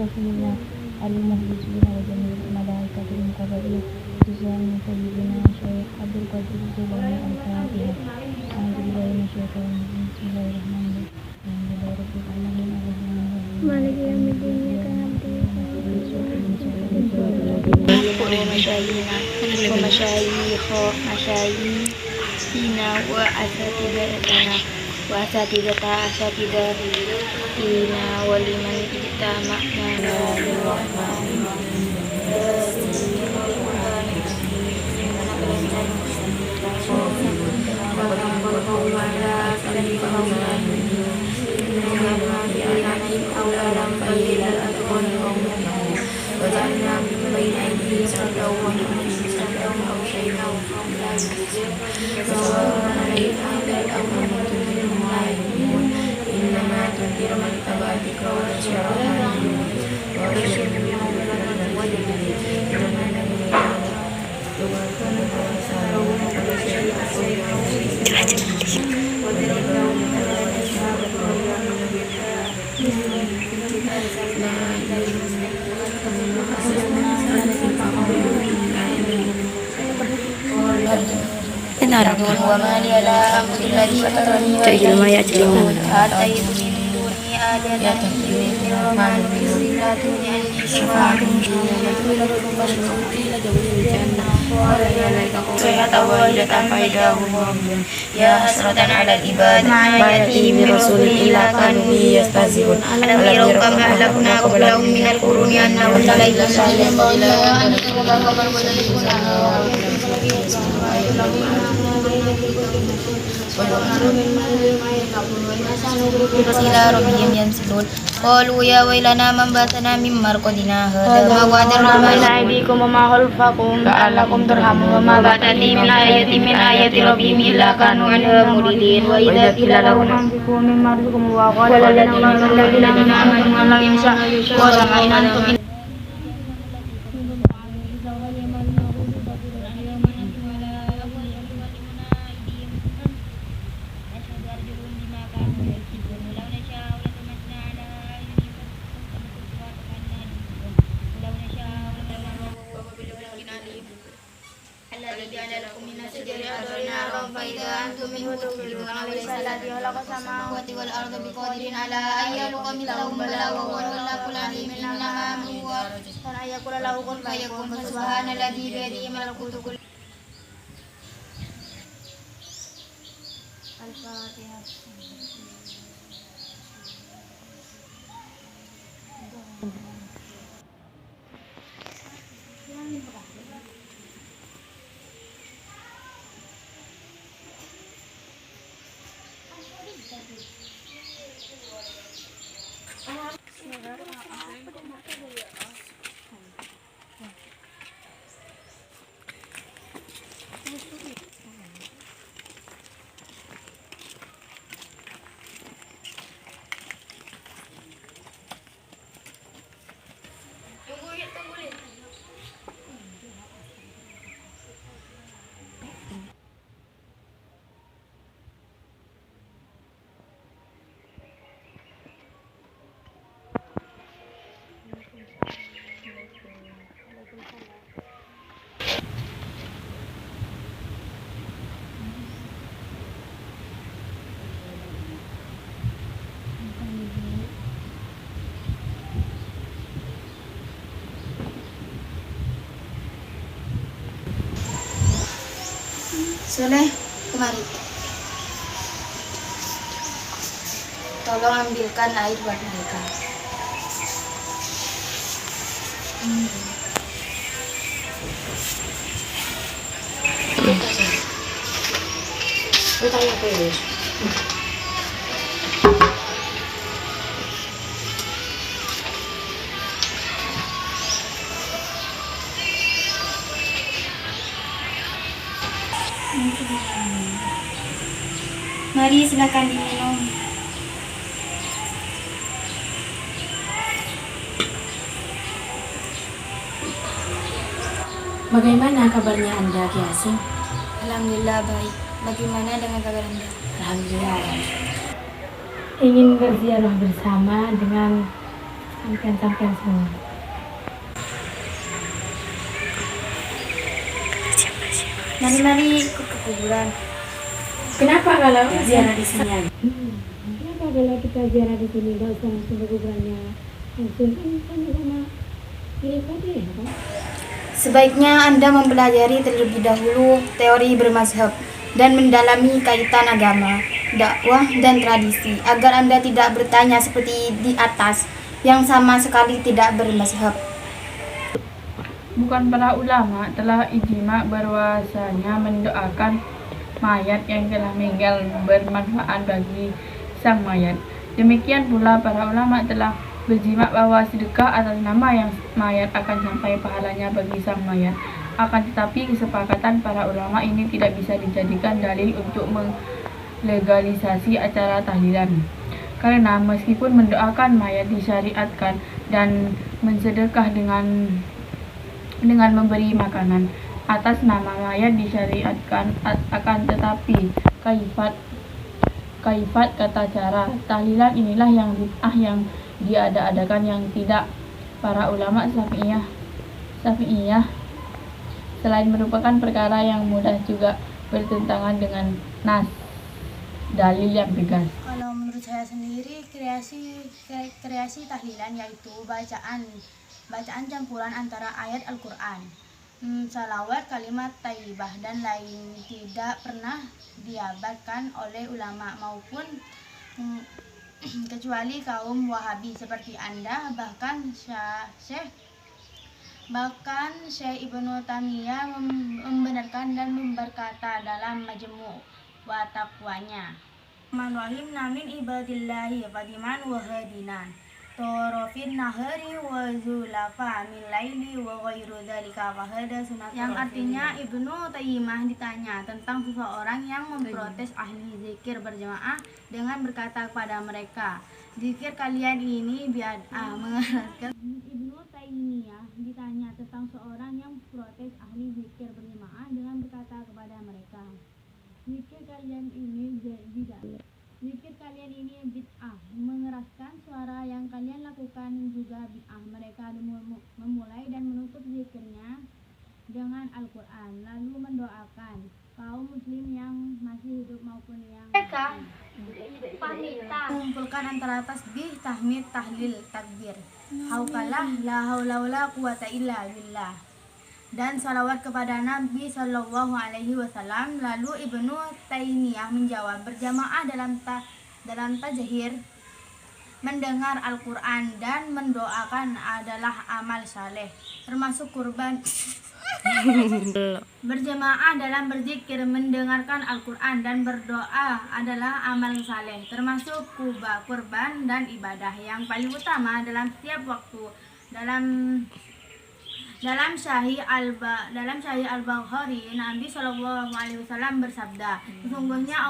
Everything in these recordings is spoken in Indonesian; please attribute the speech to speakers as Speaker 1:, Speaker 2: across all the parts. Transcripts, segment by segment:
Speaker 1: رسولنا المهديين وجميع الملائكة المقربين جزاء سيدنا الشيخ عبد القادر الجيلاني. الفاتحة. أعوذ بالله من الشيطان الرجيم. بسم الله الرحمن الرحيم. الحمد لله رب العالمين الرحمن الرحيم
Speaker 2: مالك يوم الدين إياك نعبد
Speaker 3: ومشايخنا ومشايخنا وأساتذتنا وأساتذتنا ولمن اجتمعنا بالرحمن وجعلنا من بين أيديهم سدا ومن خلفهم سدا وأغشيناهم فهم لا يبصرون سواء عليهم أنذرتهم أم لم تنذرهم لا يؤمنون إنما تنذر من اتبع الذكر وخشي الرحمن وبشر بالمغفرة والجنة وضرب لهم مثلا أصحاب القرية وما لي لا أعبد الذي فطرني آتيت من دونه آلهة الرحمن لا تغني عني شفاعتهم صيحة واحدة فإذا هم خامدون يا حسرة على العباد ما يأتيهم من رسول إلا كانوا به يستهزئون ألم يروا كما أهلكنا قبلهم من القرون أنهم لا يستهزئون إلى ربهم ينسلون قالوا يا ويلنا من باتنا من مرقدنا هذا ما وعد الرحمن
Speaker 2: أيديكم وما خلفكم لعلكم ترحمون وما
Speaker 3: تأتي من آية ربهم إلا كانوا عنها معرضين وإذا قيل لهم
Speaker 2: أنفقوا مما رزقكم الله قال الذين آمنوا أن لم يشاء وما إن أنتم
Speaker 3: فإذا أنتم منه تخرجون وليس الذي خلق السماوات والأرض بقادر على أن يخلق مثلهم بلى وهو الخلاق العليم إنما أمره أن يقول له كن فيكون فسبحان الذي بيده ملكوت كل الفاتحة. Soleh, kemari. Tolong ambilkan air buat mereka. Bertanya apa ya? Mari silakan diminum.
Speaker 4: Bagaimana kabarnya Anda, Ki Hasim?
Speaker 3: Alhamdulillah baik. Bagaimana dengan kabar Anda?
Speaker 4: Alhamdulillah. Ingin berziarah bersama dengan Sampai semua.
Speaker 2: Mari-mari ikut ke kuburan.
Speaker 4: Kenapa kalau ziarah di sini aja?
Speaker 1: Kenapa kalau kita ziarah di sini nggak usah langsung ke kuburannya langsung kan sama mirip aja ya kan?
Speaker 2: Sebaiknya Anda mempelajari terlebih dahulu teori bermazhab dan mendalami kaitan agama, dakwah, dan tradisi agar Anda tidak bertanya seperti di atas yang sama sekali tidak bermazhab.
Speaker 5: Bukan para ulama telah ijma bahwasanya mendoakan mayat yang telah meninggal bermanfaat bagi sang mayat. Demikian pula para ulama telah berjima bahwa sedekah atas nama yang mayat akan sampai pahalanya bagi sang mayat. Akan tetapi kesepakatan para ulama ini tidak bisa dijadikan dalil untuk melegalisasi acara tahlilan. Karena meskipun mendoakan mayat disyariatkan dan mensedekah dengan memberi makanan atas nama mayat disyariatkan, akan tetapi kaifat kata cara tahlilan inilah yang bid'ah yang diada-adakan yang tidak para ulama Syafi'iyah selain merupakan perkara yang mudah juga bertentangan dengan nas dalil yang tegas.
Speaker 2: Kalau menurut saya sendiri kreasi tahlilan yaitu bacaan campuran antara ayat Al-Quran, salawat, kalimat thayyibah dan lain tidak pernah diabarkan oleh ulama maupun kecuali kaum Wahabi seperti Anda, bahkan Syekh Ibnu Taimiyah membenarkan dan berkata dalam Majmu' wa Taqwanya, "Manwahim namin ibadillahi fadiman wa hadinan torofin nahari wa zulafa min laili wa ghairu dzalika wa hada sunat." Yang artinya Ibnu Taimiyah ditanya tentang seseorang yang memprotes ahli zikir berjamaah dengan berkata kepada mereka, "Zikir kalian ini bid'ah." Mengeraskan Ibnu Taimiyah ditanya tentang seorang yang memprotes ahli zikir berjamaah dengan berkata kepada mereka, "Zikir kalian ini bid'ah." Zikir kalian ini bid'ah. Mengeraskan suara yang kalian lakukan juga bid'ah. Mereka memulai dan menutup zikirnya dengan Al-Quran, lalu mendoakan kaum muslim yang masih hidup maupun yang mengumpulkan antara tasbih, tahmid, tahlil, takbir, haukalah, la haula wala quwata illa billah, dan salawat kepada Nabi Shallallahu Alaihi Wasallam. Lalu Ibnu Taimiyah menjawab, berjamaah dalam tajhir, mendengar Al-Quran dan mendoakan adalah amal saleh, termasuk kurban. Berjamaah dalam berzikir, mendengarkan Al-Quran dan berdoa adalah amal saleh, termasuk kurban dan ibadah yang paling utama dalam setiap waktu. Dalam Sahih Al-Bukhari, Nabi Shallallahu Alaihi Wasallam bersabda, sesungguhnya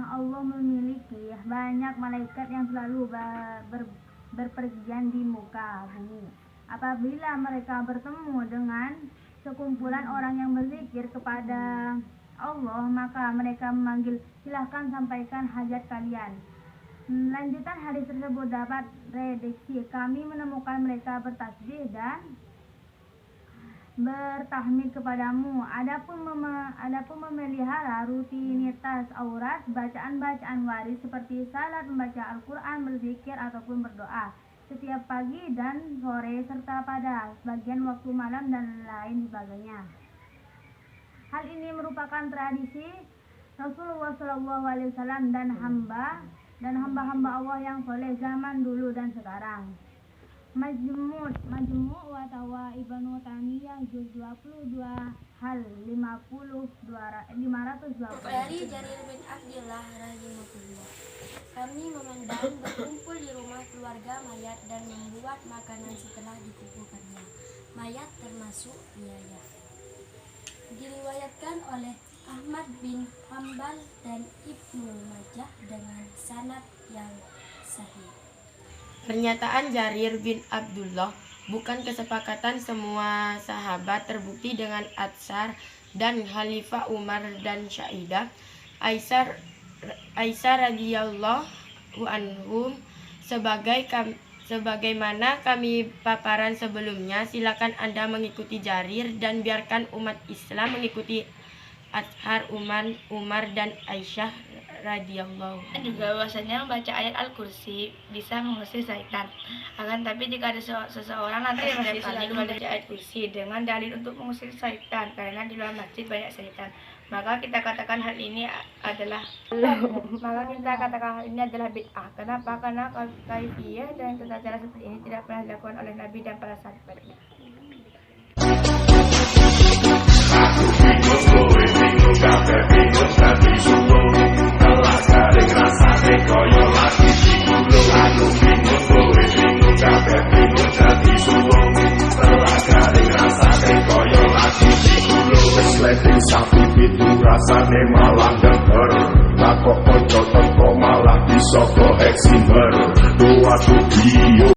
Speaker 2: Allah memiliki banyak malaikat yang selalu berpergian di muka bumi. Apabila mereka bertemu dengan sekumpulan orang yang berzikir kepada Allah, maka mereka memanggil, "Silahkan sampaikan hajat kalian." Lanjutan hadis tersebut dapat redaksi, kami menemukan mereka bertasbih dan bertahmid kepadamu. Adapun memelihara rutinitas aurat, bacaan-bacaan waris seperti salat, membaca Al-Quran, berzikir ataupun berdoa setiap pagi dan sore serta pada sebagian waktu malam dan lain sebagainya. Hal ini merupakan tradisi Rasulullah SAW dan hamba-hamba Allah yang soleh zaman dulu dan sekarang. Majmu' wa Tawa Ibnu Taimiyah juz 22 hal 520.
Speaker 3: Dari Jarir bin Abdullah rahimahullah, kami memandang berkumpul di rumah keluarga mayat dan membuat makanan setelah dikuburkannya. Mayat termasuk biaya. Diriwayatkan oleh Ahmad bin Hanbal dan Ibnu Majah dengan sanad yang sahih.
Speaker 6: Pernyataan Jarir bin Abdullah bukan kesepakatan semua sahabat, terbukti dengan Atsar dan Khalifah Umar dan Syahidah Aisyah radhiyallahu anhum sebagaimana kami paparan sebelumnya. Silakan Anda mengikuti Jarir dan biarkan umat Islam mengikuti Athar, Umar dan Aisyah radhiyallahu.
Speaker 2: Juga bahwasanya membaca ayat Al-Kursi bisa mengusir syaitan. Akan tapi jika ada seseorang nanti masih selalu membaca ayat kursi dengan dalil untuk mengusir syaitan karena di luar masjid banyak syaitan, maka kita katakan hal ini adalah bid'ah. Kenapa? Karena kaifiyah dan tata cara seperti ini tidak pernah dilakukan oleh Nabi dan para sahabatnya.
Speaker 7: Resleting sapi itu rasane malah denger. Takok konco teko malah bisa go eksimer. Doa tuh